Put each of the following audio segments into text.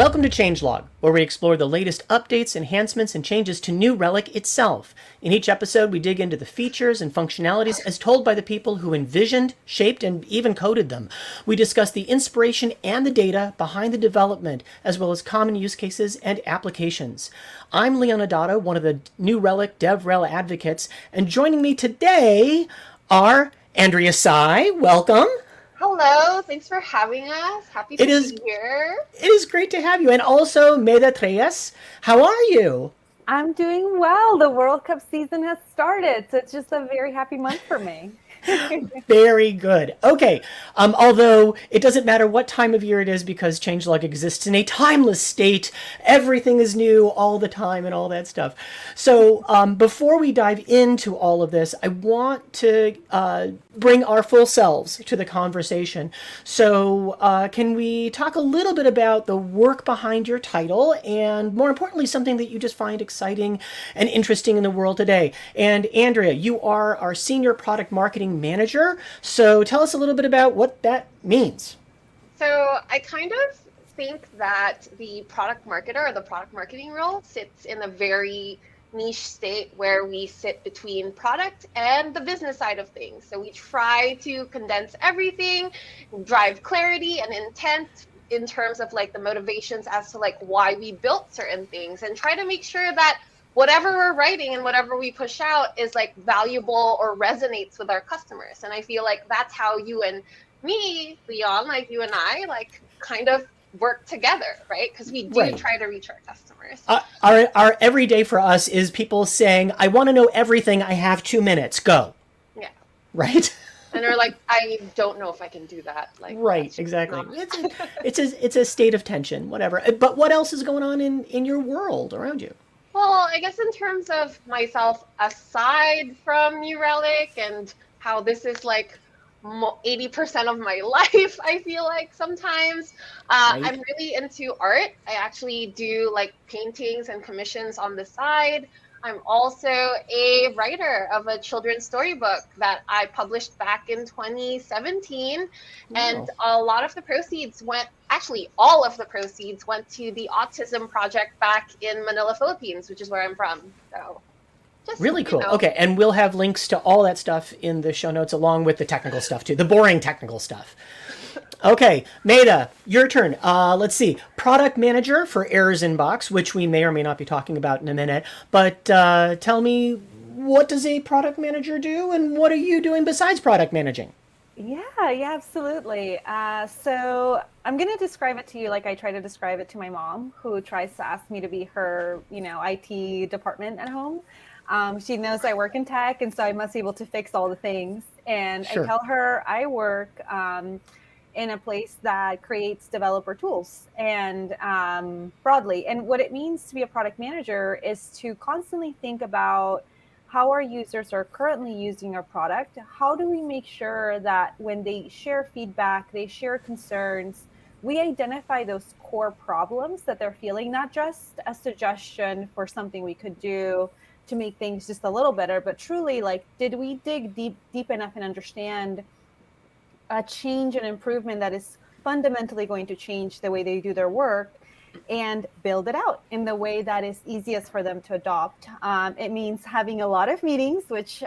Welcome to Changelog, where we explore the latest updates, enhancements, and changes to New Relic itself. In each episode, we dig into the features and functionalities as told by the people who envisioned, shaped, and even coded them. We discuss the inspiration and the data behind the development, as well as common use cases and applications. I'm Leonardo, one of the New Relic DevRel advocates, and joining me today are Andrea Sai. Welcome. Hello, thanks for having us. Happy to be here. It is great to have you. And also Medaliz. How are you? I'm doing well. The World Cup season has started, so it's just a very happy month for me. Very good. Okay. Although it doesn't matter what time of year it is because Changelog exists in a timeless state. Everything is new all the time and all that stuff. So before we dive into all of this, I want to bring our full selves to the conversation. So can we talk a little bit about the work behind your title and more importantly, something that you just find exciting and interesting in the world today? And Andrea, you are our Senior Product Marketing Manager. So tell us a little bit about what that means. So I kind of think that the product marketer or the product marketing role sits in a very niche state where we sit between product and the business side of things. So we try to condense everything, drive clarity and intent in terms of like the motivations as to like why we built certain things and try to make sure that whatever we're writing and whatever we push out is like valuable or resonates with our customers. And I feel like that's how you and me, Leon, like you and I, like kind of work together, right? Because we do try to reach our customers. Our everyday for us is people saying, I want to know everything. I have 2 minutes. Go. Yeah. Right? And they're like, I don't know if I can do that. Like, right, exactly. It's a state of tension, whatever. But what else is going on in your world around you? Well, I guess in terms of myself, aside from New Relic and how this is like 80% of my life, I feel like sometimes I'm really into art. I actually do like paintings and commissions on the side. I'm also a writer of a children's storybook that I published back in 2017. And a lot of the proceeds all of the proceeds went to the Autism Project back in Manila, Philippines, which is where I'm from. So just, really cool. Okay, and we'll have links to all that stuff in the show notes along with the technical stuff too, the boring technical stuff. Okay, Maida, your turn. Let's see. Product manager for Errors Inbox, which we may or may not be talking about in a minute. But tell me, what does a product manager do and what are you doing besides product managing? Yeah, absolutely. So I'm going to describe it to you like I try to describe it to my mom, who tries to ask me to be her, IT department at home. She knows I work in tech, and so I must be able to fix all the things. And I tell her I work in a place that creates developer tools and broadly. And what it means to be a product manager is to constantly think about how our users are currently using our product. How do we make sure that when they share feedback, they share concerns, we identify those core problems that they're feeling, not just a suggestion for something we could do to make things just a little better, but truly like, did we dig deep enough and understand a change and improvement that is fundamentally going to change the way they do their work and build it out in the way that is easiest for them to adopt. It means having a lot of meetings, which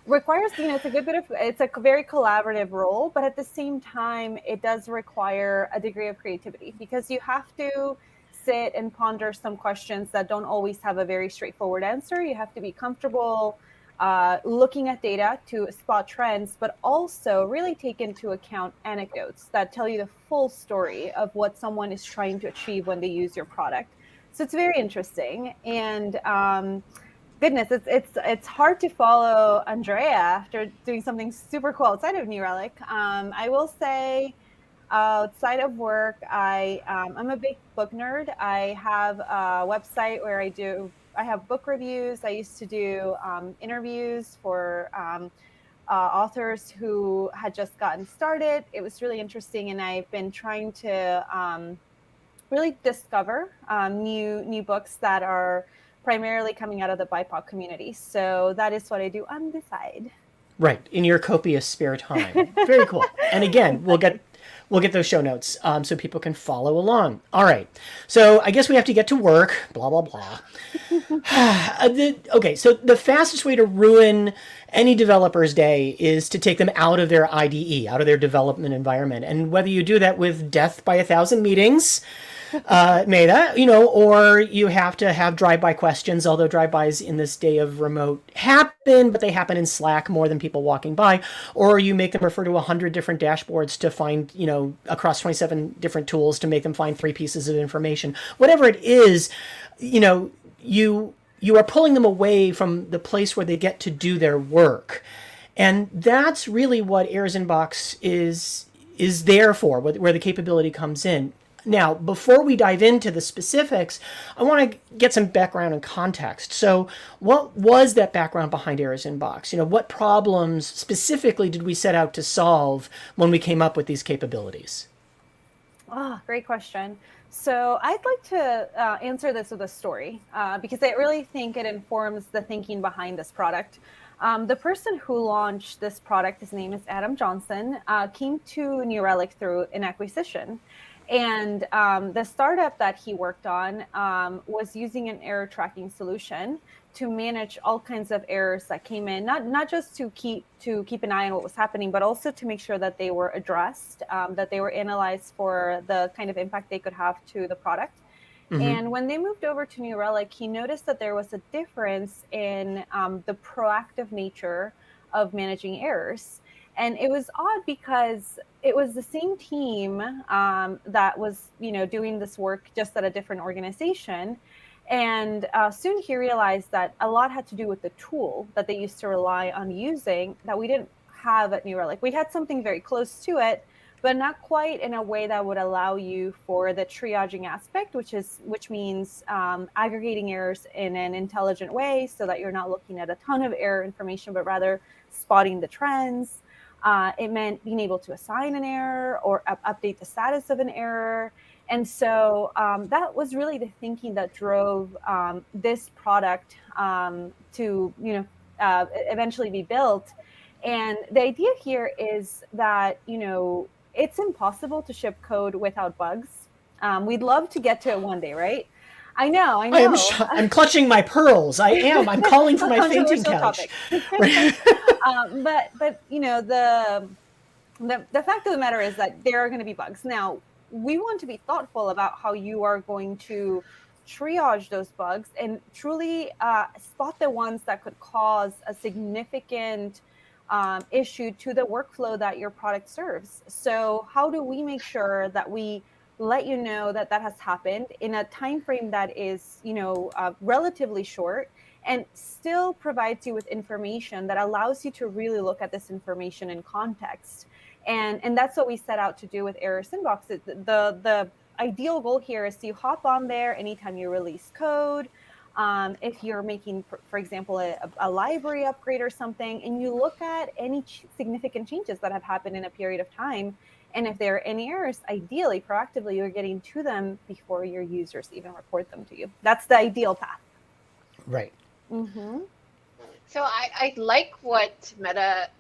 requires, it's a very collaborative role, but at the same time, it does require a degree of creativity because you have to sit and ponder some questions that don't always have a very straightforward answer. You have to be comfortable looking at data to spot trends, but also really take into account anecdotes that tell you the full story of what someone is trying to achieve when they use your product. So it's very interesting. And goodness, it's hard to follow Andrea after doing something super cool outside of New Relic. I will say, outside of work, I'm a big book nerd. I have a website where I have book reviews. I used to do interviews for authors who had just gotten started. It was really interesting, and I've been trying to really discover new books that are primarily coming out of the BIPOC community. So that is what I do on the side. Right, in your copious spare time. Very cool. And again, we'll get We'll get those show notes so people can follow along. All right. So I guess we have to get to work. Blah, blah, blah. Okay. So the fastest way to ruin any developer's day is to take them out of their IDE, out of their development environment. And whether you do that with death by 1,000 meetings, Meta, or you have to have drive-by questions, although drive-bys in this day of remote happen, but they happen in Slack more than people walking by, or you make them refer to 100 different dashboards to find, across 27 different tools to make them find 3 pieces of information. Whatever it is, you are pulling them away from the place where they get to do their work. And that's really what Errors Inbox is there for, where the capability comes in. Now, before we dive into the specifics, I want to get some background and context. So what was that background behind Errors Inbox? What problems specifically did we set out to solve when we came up with these capabilities? Oh, great question. So I'd like to answer this with a story because I really think it informs the thinking behind this product. The person who launched this product, his name is Adam Johnson, came to New Relic through an acquisition. And the startup that he worked on was using an error tracking solution to manage all kinds of errors that came in, not just to keep an eye on what was happening, but also to make sure that they were addressed, that they were analyzed for the kind of impact they could have to the product. Mm-hmm. And when they moved over to New Relic, he noticed that there was a difference in the proactive nature of managing errors. And it was odd because it was the same team that was, doing this work just at a different organization. And soon he realized that a lot had to do with the tool that they used to rely on using that we didn't have at New Relic. We had something very close to it, but not quite in a way that would allow you for the triaging aspect, which means aggregating errors in an intelligent way so that you're not looking at a ton of error information, but rather spotting the trends. It meant being able to assign an error or update the status of an error. And so that was really the thinking that drove this product to eventually be built. And the idea here is that, it's impossible to ship code without bugs. We'd love to get to it one day, right? I know. I'm clutching my pearls. I'm calling for my fainting couch. Right. But the fact of the matter is that there are going to be bugs. Now, we want to be thoughtful about how you are going to triage those bugs and truly spot the ones that could cause a significant issue to the workflow that your product serves. So how do we make sure that we let you know that has happened in a time frame that is, relatively short and still provides you with information that allows you to really look at this information in context. And that's what we set out to do with Errors Inbox. The ideal goal here is to hop on there anytime you release code. If you're making, for example, a library upgrade or something, and you look at any significant changes that have happened in a period of time, and if there are any errors, ideally, proactively, you're getting to them before your users even report them to you. That's the ideal path. Right. Mm-hmm. So I like what Meta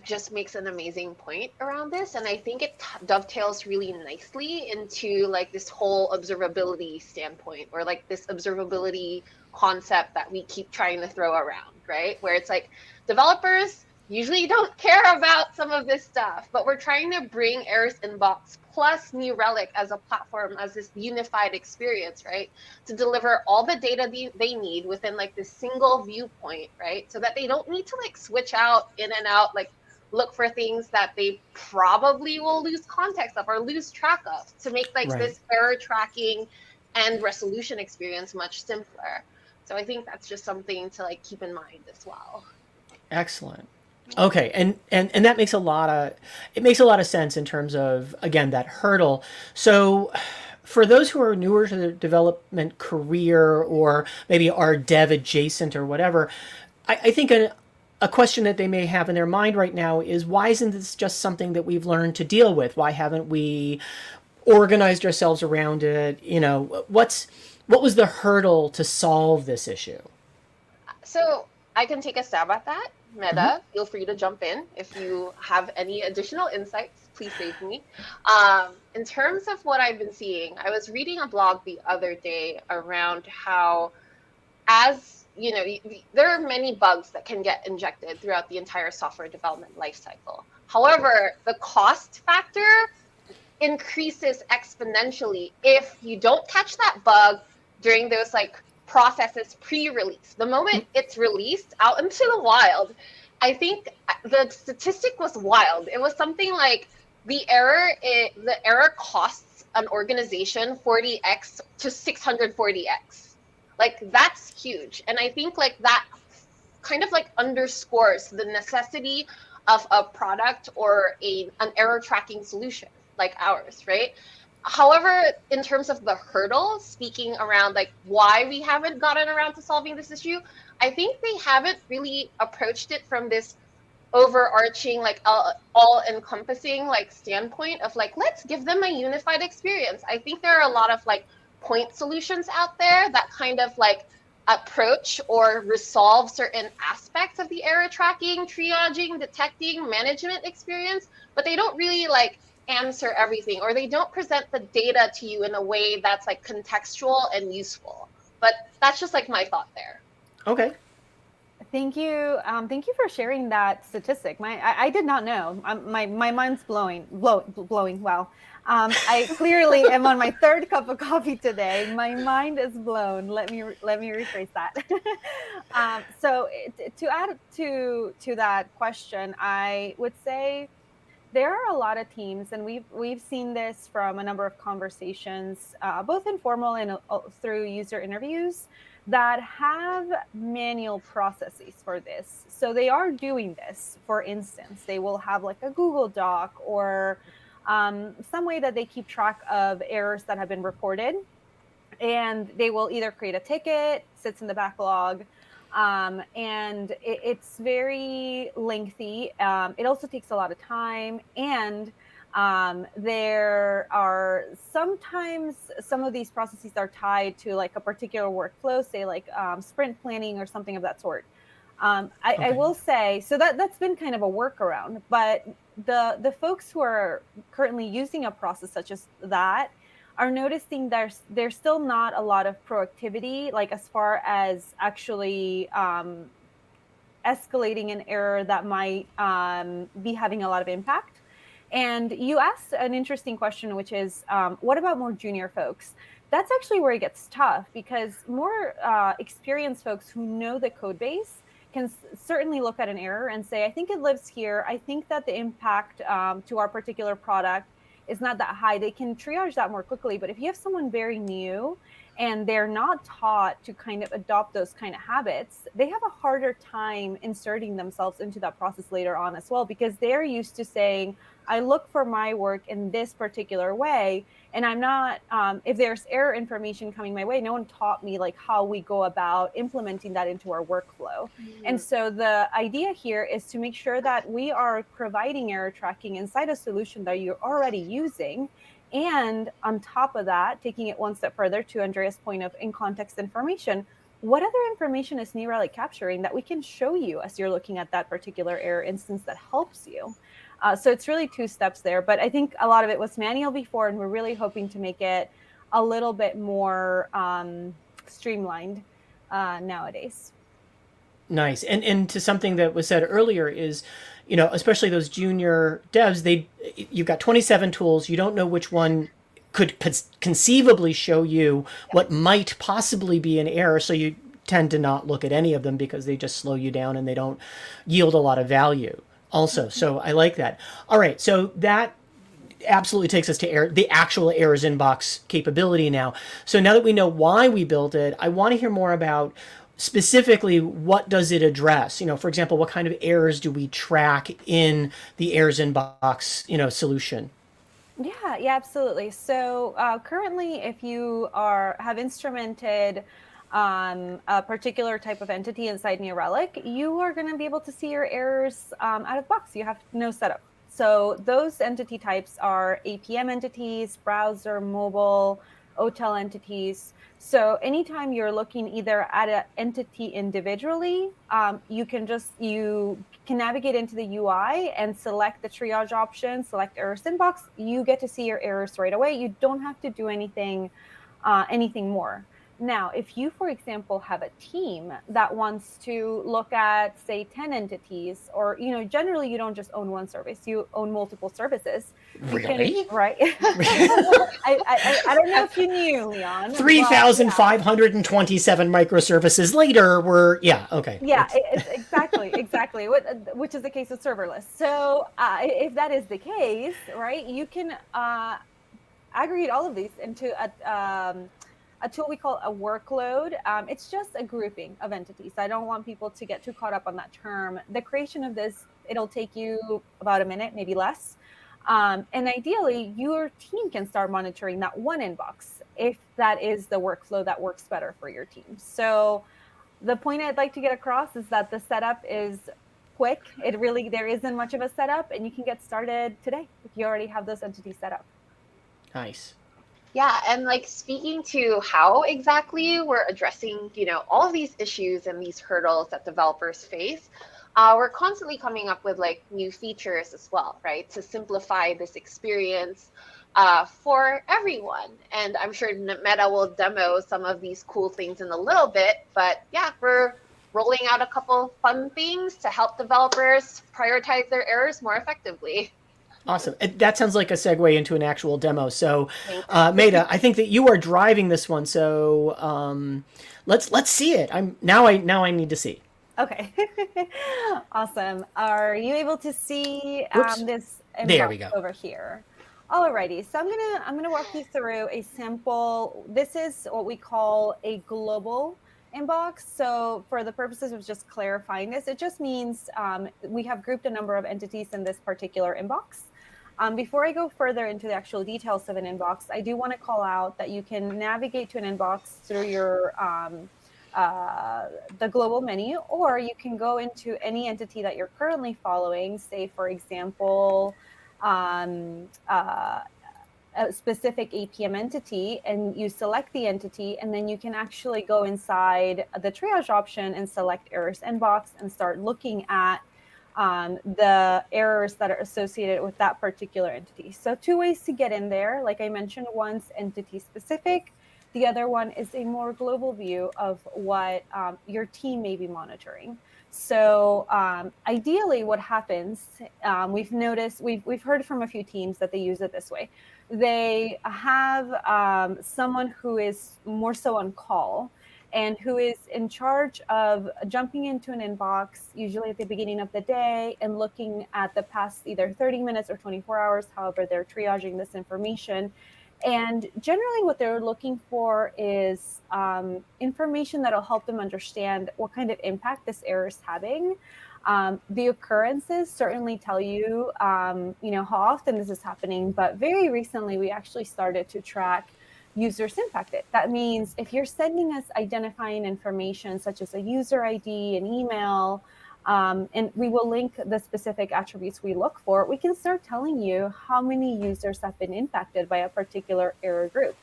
just makes an amazing point around this, and I think it dovetails really nicely into like this whole observability standpoint, or like this observability concept that we keep trying to throw around, right? Where it's like developers usually don't care about some of this stuff, but we're trying to bring Errors Inbox plus New Relic as a platform, as this unified experience, right? To deliver all the data they need within like this single viewpoint, right? So that they don't need to like switch out in and out, like look for things that they probably will lose context of or lose track of, to make like this error tracking and resolution experience much simpler. So I think that's just something to like keep in mind as well. Excellent. Okay, and that makes a lot of sense in terms of, again, that hurdle. So for those who are newer to the development career, or maybe are dev adjacent or whatever, I think a question that they may have in their mind right now is, why isn't this just something that we've learned to deal with? Why haven't we organized ourselves around it? What was the hurdle to solve this issue? So I can take a stab at that. Meta, feel free to jump in if you have any additional insights. Please save me. In terms of what I've been seeing, I was reading a blog the other day around how, as you know, there are many bugs that can get injected throughout the entire software development lifecycle. However, the cost factor increases exponentially if you don't catch that bug during those like processes pre-release. The moment it's released out into the wild, I think the statistic was wild. It was something like the error costs an organization 40x to 640x. Like that's huge. And I think like that kind of like underscores the necessity of a product or an error tracking solution like ours, right? However, in terms of the hurdle, speaking around like why we haven't gotten around to solving this issue, I think they haven't really approached it from this overarching, like all-encompassing like standpoint of like, let's give them a unified experience. I think there are a lot of like point solutions out there that kind of like approach or resolve certain aspects of the error tracking, triaging, detecting, management experience, but they don't really like answer everything, or they don't present the data to you in a way that's like contextual and useful. But that's just like my thought there. Okay. Thank you. Thank you for sharing that statistic. I did not know. My mind's blowing. Wow. I clearly am on my third cup of coffee today. My mind is blown. Let me rephrase that. So to add to that question, I would say there are a lot of teams, and we've seen this from a number of conversations, both informal and through user interviews, that have manual processes for this. So they are doing this. For instance, they will have like a Google Doc or some way that they keep track of errors that have been reported. And they will either create a ticket, sits in the backlog, and it's very lengthy. It also takes a lot of time, and there are sometimes some of these processes are tied to like a particular workflow, say like sprint planning or something of that sort. I will say, so that's been kind of a workaround, but the folks who are currently using a process such as that are noticing there's still not a lot of proactivity, like as far as actually escalating an error that might be having a lot of impact. And you asked an interesting question, which is, what about more junior folks? That's actually where it gets tough, because more experienced folks who know the code base can certainly look at an error and say, I think it lives here. I think that the impact to our particular product is not that high. They can triage that more quickly. But if you have someone very new and they're not taught to kind of adopt those kind of habits, they have a harder time inserting themselves into that process later on as well, because they're used to saying, I look for my work in this particular way, and I'm not, if there's error information coming my way, no one taught me like how we go about implementing that into our workflow. And so the idea here is to make sure that we are providing error tracking inside a solution that you're already using. And on top of that, taking it one step further to Andrea's point of in-context information, what other information is New Relic capturing that we can show you as you're looking at that particular error instance that helps you? So it's really two steps there. But I think a lot of it was manual before, and we're really hoping to make it a little bit more streamlined nowadays. Nice. And to something that was said earlier is, especially those junior devs, you've got 27 tools. You don't know which one could conceivably show you what might possibly be an error. So you tend to not look at any of them because they just slow you down and they don't yield a lot of value also. So I like that. All right. So that absolutely takes us to the actual errors inbox capability now. So now that we know why we built it, I want to hear more about specifically what does it address. For example, what kind of errors do we track in the errors inbox solution? Yeah, absolutely. So currently, if you have instrumented a particular type of entity inside New Relic, you are going to be able to see your errors out of box. You have no setup. So those entity types are APM entities, browser, mobile, hotel entities. So anytime you're looking either at an entity individually, you can navigate into the UI and select the triage option, select errors inbox. You get to see your errors right away. You don't have to do anything more. Now, if you, for example, have a team that wants to look at, say, 10 entities, or, generally you don't just own one service, you own multiple services. Really? Right? I don't know if you knew, Leon. 3,527 microservices later, okay. Yeah, exactly. Which is the case with serverless. So if that is the case, right, you can aggregate all of these into a tool we call a workload. It's just a grouping of entities. I don't want people to get too caught up on that term. The creation of this, it'll take you about a minute, maybe less. And ideally, your team can start monitoring that one inbox if that is the workflow that works better for your team. So the point I'd like to get across is that the setup is quick. There isn't much of a setup, and you can get started today if you already have those entities set up. Nice. Yeah, and like speaking to how exactly we're addressing, all of these issues and these hurdles that developers face, we're constantly coming up with like new features as well, right? To simplify this experience for everyone. And I'm sure Meta will demo some of these cool things in a little bit, but yeah, we're rolling out a couple fun things to help developers prioritize their errors more effectively. Awesome. That sounds like a segue into an actual demo. So, Meta, I think that you are driving this one. So, let's see it. I need to see. Okay. Awesome. Are you able to see this there we go over here? Alrighty. So I'm gonna walk you through a sample. This is what we call a global inbox. So for the purposes of just clarifying this, it just means we have grouped a number of entities in this particular inbox. Before I go further into the actual details of an inbox, I do want to call out that you can navigate to an inbox through your the global menu, or you can go into any entity that you're currently following, say, for example, a specific APM entity, and you select the entity, and then you can actually go inside the triage option and select errors inbox and start looking at the errors that are associated with that particular entity. So 2 ways to get in there. Like I mentioned, one's entity specific. The other one is a more global view of what your team may be monitoring. So ideally what happens, we've heard from a few teams that they use it this way. They have someone who is more so on call and who is in charge of jumping into an inbox, usually at the beginning of the day, and looking at the past either 30 minutes or 24 hours, however they're triaging this information. And generally what they're looking for is information that'll help them understand what kind of impact this error is having. The occurrences certainly tell you, how often this is happening, but very recently we actually started to track users impacted. That means if you're sending us identifying information such as a user ID, an email, and we will link the specific attributes we look for, we can start telling you how many users have been impacted by a particular error group,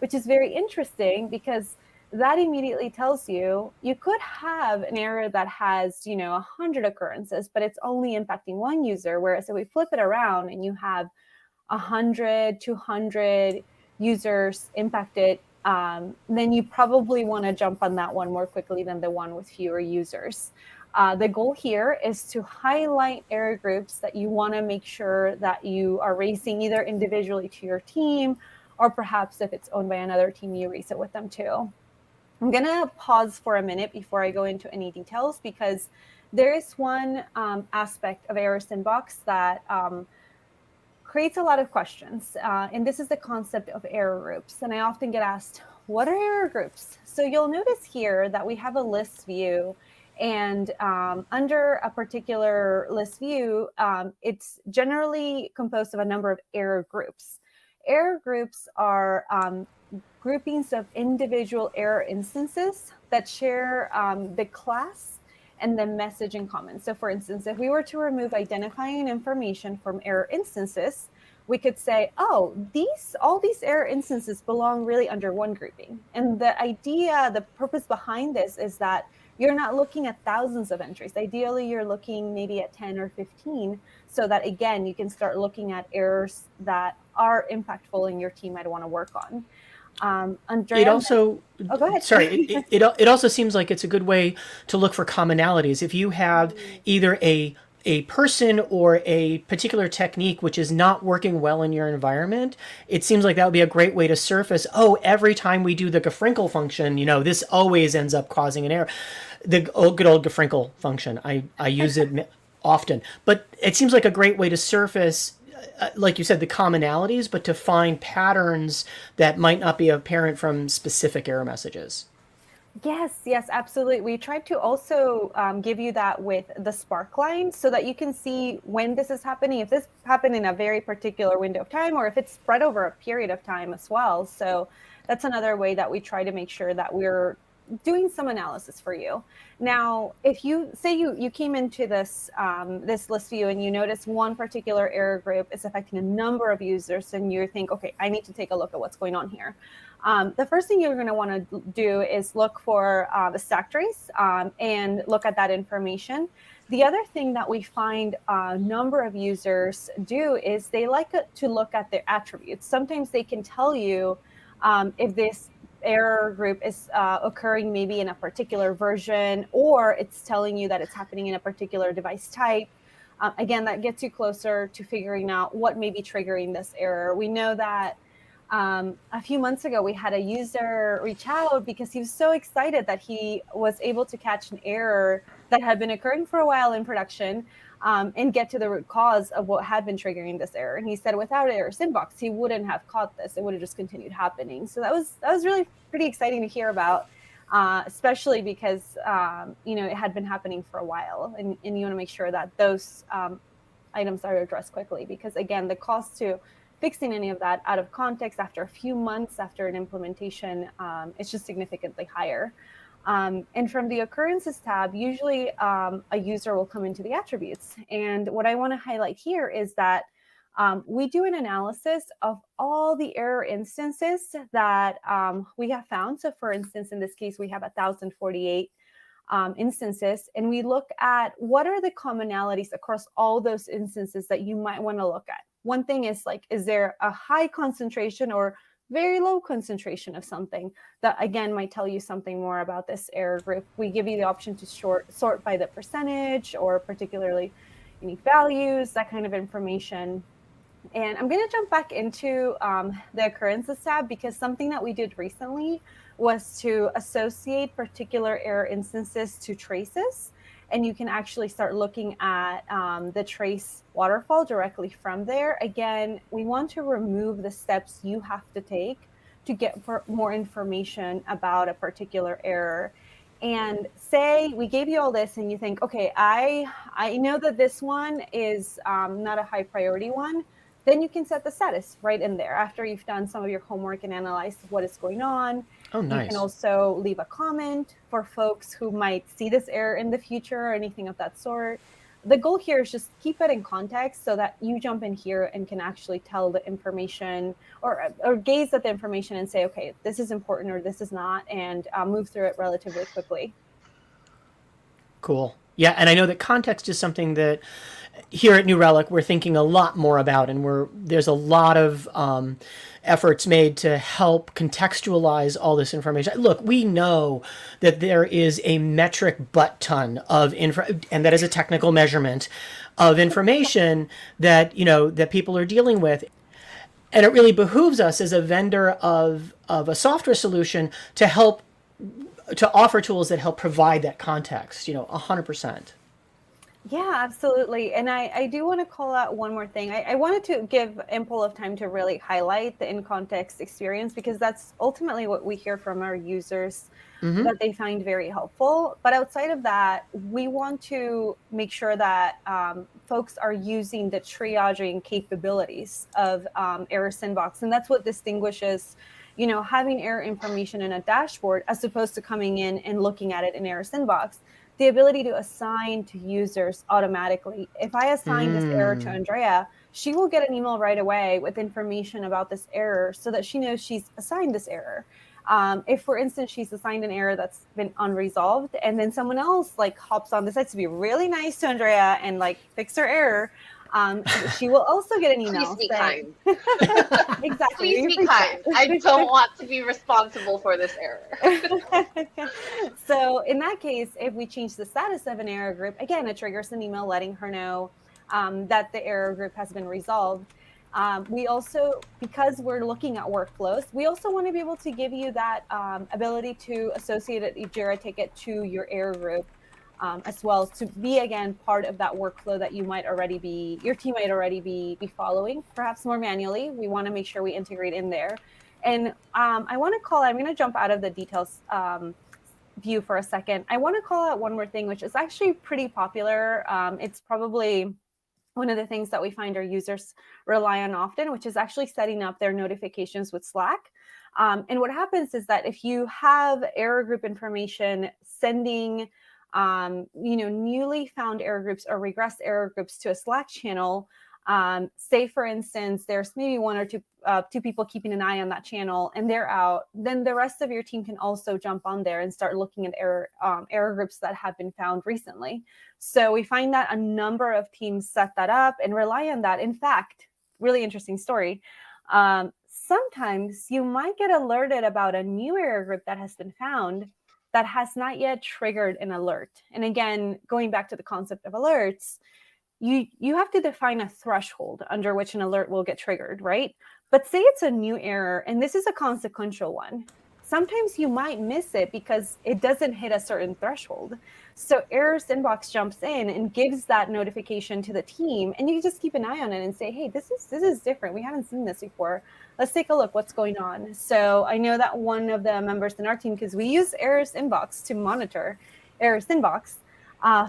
which is very interesting because that immediately tells you could have an error that has 100 occurrences, but it's only impacting one user. Whereas if we flip it around and you have 100, 200 users impacted, then you probably want to jump on that one more quickly than the one with fewer users. The goal here is to highlight error groups that you want to make sure that you are raising either individually to your team, or perhaps if it's owned by another team, you raise it with them too. I'm going to pause for a minute before I go into any details, because there is one aspect of errors inbox that creates a lot of questions. And this is the concept of error groups. And I often get asked, what are error groups? So you'll notice here that we have a list view. And under a particular list view, it's generally composed of a number of error groups. Error groups are groupings of individual error instances that share the class and the message in common. So for instance, if we were to remove identifying information from error instances, we could say, oh, all these error instances belong really under one grouping. And the purpose behind this is that you're not looking at thousands of entries. Ideally, you're looking maybe at 10 or 15, so that, again, you can start looking at errors that are impactful and your team might want to work on. Andrea, It also, oh, go ahead. sorry, it also seems like it's a good way to look for commonalities. If you have either a person or a particular technique which is not working well in your environment, it seems like that would be a great way to surface, oh, every time we do the Gefrinkle function, this always ends up causing an error. The good old Gefrinkle function, I use it often. But it seems like a great way to surface, like you said, the commonalities, but to find patterns that might not be apparent from specific error messages. Yes, absolutely. We tried to also give you that with the spark line so that you can see when this is happening, if this happened in a very particular window of time, or if it's spread over a period of time as well. So that's another way that we try to make sure that we're doing some analysis for you. Now, if you say you came into this this list view and you notice one particular error group is affecting a number of users, and you think, okay, I need to take a look at what's going on here. The first thing you're going to want to do is look for the stack trace and look at that information. The other thing that we find a number of users do is they like to look at their attributes. Sometimes they can tell you if this error group is occurring maybe in a particular version, or it's telling you that it's happening in a particular device type. Again, that gets you closer to figuring out what may be triggering this error. We know that a few months ago, we had a user reach out because he was so excited that he was able to catch an error that had been occurring for a while in production and get to the root cause of what had been triggering this error. And he said without Error Sandbox, he wouldn't have caught this. It would have just continued happening. So that was really pretty exciting to hear about, especially because it had been happening for a while, and you want to make sure that those items are addressed quickly, because again, the cost to fixing any of that out of context after a few months after an implementation, it's just significantly higher. And from the occurrences tab, usually a user will come into the attributes. And what I want to highlight here is that we do an analysis of all the error instances that we have found. So for instance, in this case, we have 1,048 instances, and we look at what are the commonalities across all those instances that you might want to look at. One thing is like, is there a high concentration or very low concentration of something that, again, might tell you something more about this error group? We give you the option to sort by the percentage or particularly unique values, that kind of information. And I'm going to jump back into the occurrences tab, because something that we did recently was to associate particular error instances to traces. And you can actually start looking at the trace waterfall directly from there. Again, we want to remove the steps you have to take to get more information about a particular error. And say we gave you all this and you think, okay, I know that this one is not a high priority one. Then you can set the status right in there after you've done some of your homework and analyzed what is going on. Oh, nice. You can also leave a comment for folks who might see this error in the future or anything of that sort. The goal here is just keep it in context so that you jump in here and can actually tell the information or gaze at the information and say, okay, this is important or this is not, and move through it relatively quickly. Cool. Yeah, and I know that context is something that here at New Relic we're thinking a lot more about, and there's a lot of efforts made to help contextualize all this information. Look, we know that there is a metric butt ton of and that is a technical measurement of information that that people are dealing with. And it really behooves us as a vendor of a software solution to offer tools that help provide that context, 100%. Yeah, absolutely. And I do want to call out one more thing. I wanted to give ample of time to really highlight the in-context experience, because that's ultimately what we hear from our users that they find very helpful. But outside of that, we want to make sure that folks are using the triaging capabilities of Error Sandbox. And that's what distinguishes having error information in a dashboard as opposed to coming in and looking at it in Error Sandbox. The ability to assign to users automatically. If I assign this error to Andrea, she will get an email right away with information about this error so that she knows she's assigned this error. If, for instance, she's assigned an error that's been unresolved, and then someone else like hops on, decides to be really nice to Andrea and like fix her error, she will also get an email. Please be kind. Exactly. Please be kind. I don't want to be responsible for this error. So in that case, if we change the status of an error group, again, it triggers an email letting her know that the error group has been resolved. We also, because we're looking at workflows, we also want to be able to give you that ability to associate a Jira ticket to your error group as well, to be, again, part of that workflow that you might already be, your team might already be following, perhaps more manually. We want to make sure we integrate in there. And I want to call, I'm going to jump out of the details view for a second. I want to call out one more thing, which is actually pretty popular. It's probably one of the things that we find our users rely on often, which is actually setting up their notifications with Slack. And what happens is that if you have error group information sending, newly found error groups or regressed error groups to a Slack channel, say, for instance, there's maybe one or two people keeping an eye on that channel and they're out, then the rest of your team can also jump on there and start looking at error groups that have been found recently. So we find that a number of teams set that up and rely on that. In fact, really interesting story. Sometimes you might get alerted about a new error group that has been found that has not yet triggered an alert. And again, going back to the concept of alerts, you have to define a threshold under which an alert will get triggered, right? But say it's a new error, and this is a consequential one. Sometimes you might miss it because it doesn't hit a certain threshold. So Errors Inbox jumps in and gives that notification to the team, and you just keep an eye on it and say, hey, this is different. We haven't seen this before. Let's take a look. What's going on? So I know that one of the members in our team, because we use Errors Inbox to monitor Errors Inbox,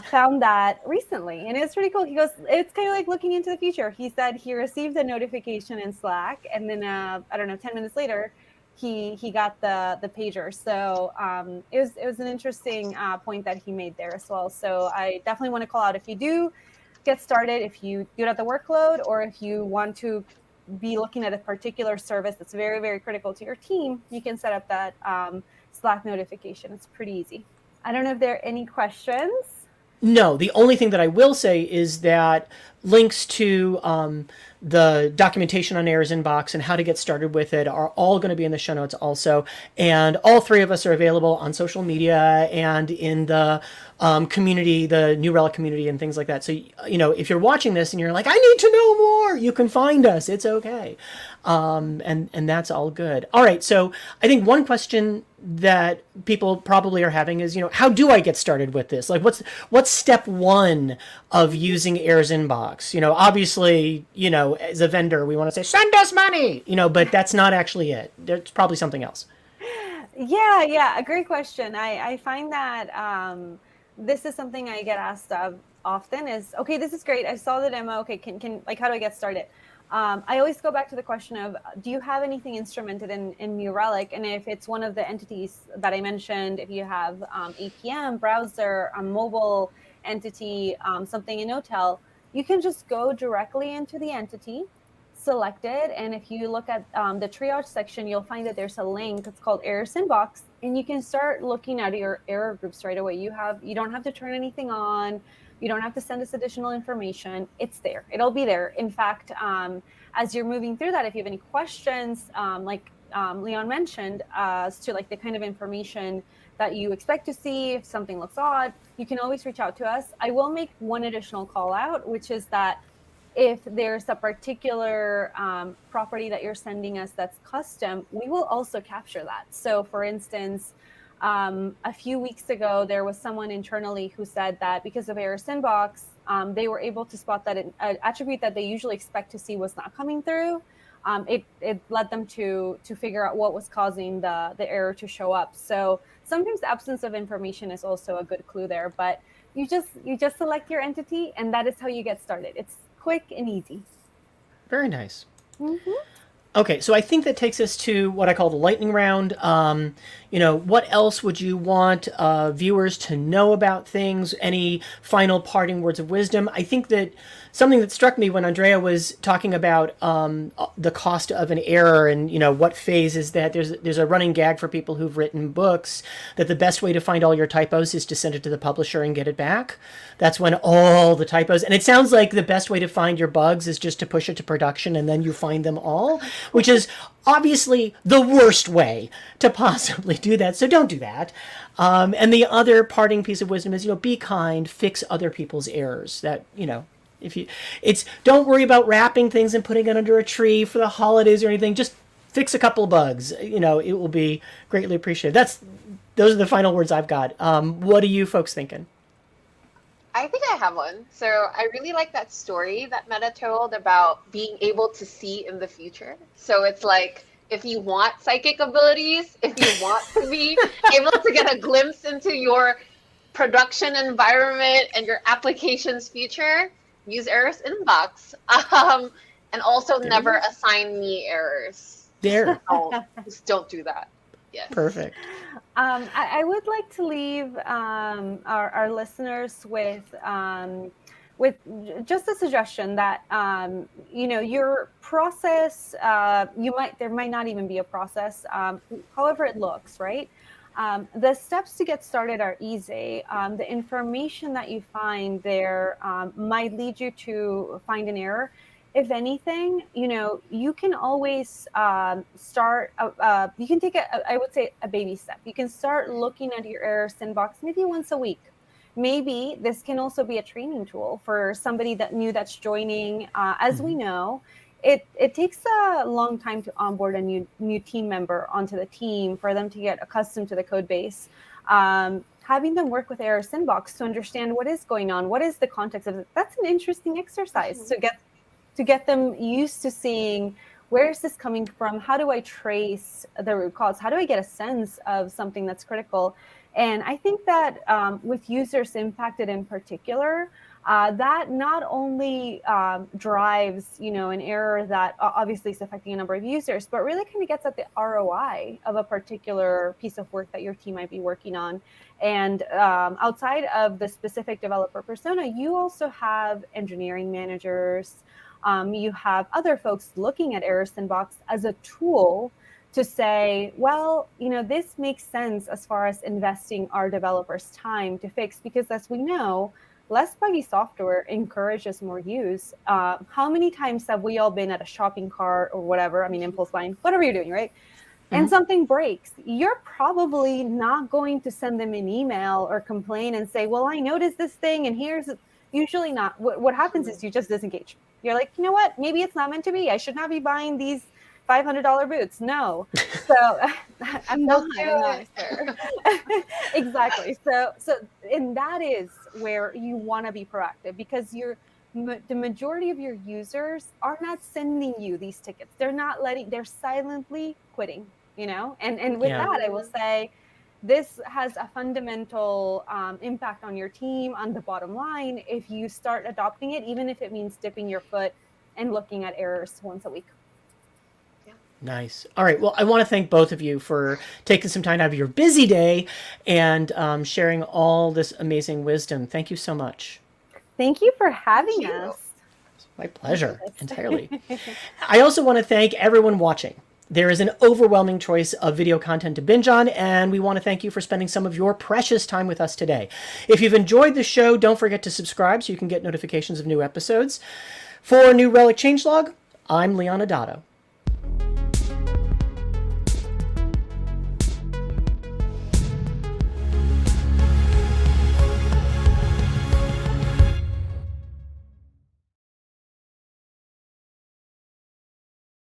found that recently, and it's pretty cool. He goes, it's kind of like looking into the future. He said he received a notification in Slack, and then 10 minutes later, he got the pager. So it was an interesting point that he made there as well. So I definitely want to call out, if you do get started, if you do it at the workload, or if you want to be looking at a particular service that's very, very critical to your team, you can set up that Slack notification. It's pretty easy. I don't know if there are any questions. No, the only thing that I will say is that links to the documentation on Errors Inbox and how to get started with it are all going to be in the show notes also. And all three of us are available on social media and in the community, the New Relic community and things like that. So, if you're watching this and you're like, I need to know more, you can find us. It's okay. And that's all good. All right. So I think one question that people probably are having is, how do I get started with this? Like, what's step one of using Errors Inbox? Obviously, as a vendor, we want to say, send us money, but that's not actually it. There's probably something else. Yeah. A great question. I find that this is something I get asked of often is, okay, this is great. I saw the demo. Okay, can like, how do I get started? I always go back to the question of, do you have anything instrumented in New Relic? And if it's one of the entities that I mentioned, if you have APM, browser, a mobile entity, something in Hotel, you can just go directly into the entity, select it, and if you look at the triage section, you'll find that there's a link. It's called Errors Inbox, and you can start looking at your error groups right away. You don't have to turn anything on. You don't have to send us additional information. It's there. It'll be there. In fact, as you're moving through that, if you have any questions, like Leon mentioned, as to like the kind of information that you expect to see, if something looks odd, you can always reach out to us. I will make one additional call out, which is that if there's a particular property that you're sending us that's custom, we will also capture that. So for instance, a few weeks ago, there was someone internally who said that because of Errors Inbox, they were able to spot that an attribute that they usually expect to see was not coming through. It led them to figure out what was causing the error to show up. So sometimes the absence of information is also a good clue there, but you just select your entity, and that is how you get started. It's quick and easy. Very nice. Mm-hmm. Okay, so I think that takes us to what I call the lightning round. What else would you want viewers to know about things? Any final parting words of wisdom? I think that something that struck me when Andrea was talking about the cost of an error and what phase is that. There's a running gag for people who've written books that the best way to find all your typos is to send it to the publisher and get it back. That's when all the typos, and it sounds like the best way to find your bugs is just to push it to production and then you find them all, which is obviously the worst way to possibly do that. So don't do that. And the other parting piece of wisdom is, be kind, fix other people's errors. Don't worry about wrapping things and putting it under a tree for the holidays or anything. Just fix a couple of bugs. It will be greatly appreciated. Those are the final words I've got. What are you folks thinking? I think I have one. So I really like that story that Meta told about being able to see in the future. So it's like, if you want psychic abilities, if you want to be able to get a glimpse into your production environment and your application's future, use Errors Inbox. And also never assign me errors. There. Just don't do that. Yes. Perfect. I would like to leave our listeners with just a suggestion that your process, there might not even be a process, however it looks, right? The steps to get started are easy. The information that you find there might lead you to find an error. If anything, you can always start, you can take I would say a baby step. You can start looking at your error sandbox maybe once a week. Maybe this can also be a training tool for somebody that's joining. As we know, it takes a long time to onboard a new team member onto the team for them to get accustomed to the code base. Having them work with Error Sandbox to understand what is going on, what is the context of it. That's an interesting exercise to get them used to seeing, where is this coming from? How do I trace the root cause? How do I get a sense of something that's critical? And I think that with users impacted in particular, that not only drives, an error that obviously is affecting a number of users, but really kind of gets at the ROI of a particular piece of work that your team might be working on. And outside of the specific developer persona, you also have engineering managers. You have other folks looking at Error Sandbox as a tool to say, well, this makes sense as far as investing our developers' time to fix, because as we know, less buggy software encourages more use. How many times have we all been at a shopping cart or whatever, impulse buying, whatever you're doing, right? Mm-hmm. And something breaks. You're probably not going to send them an email or complain and say, well, I noticed this thing and usually not. What happens is you just disengage. You're like, you know what? Maybe it's not meant to be. I should not be buying these $500 boots. No. So I'm not sure. Exactly. So, and that is where you want to be proactive, because the majority of your users are not sending you these tickets. They're silently quitting, and with that, I will say, this has a fundamental impact on your team, on the bottom line, if you start adopting it, even if it means dipping your foot and looking at errors once a week. Yeah. Nice. All right. Well, I want to thank both of you for taking some time out of your busy day and sharing all this amazing wisdom. Thank you so much. Thank you for having us. My pleasure, entirely. I also want to thank everyone watching. There is an overwhelming choice of video content to binge on, and we want to thank you for spending some of your precious time with us today. If you've enjoyed the show, don't forget to subscribe so you can get notifications of new episodes. For New Relic Changelog, I'm Leon Adato.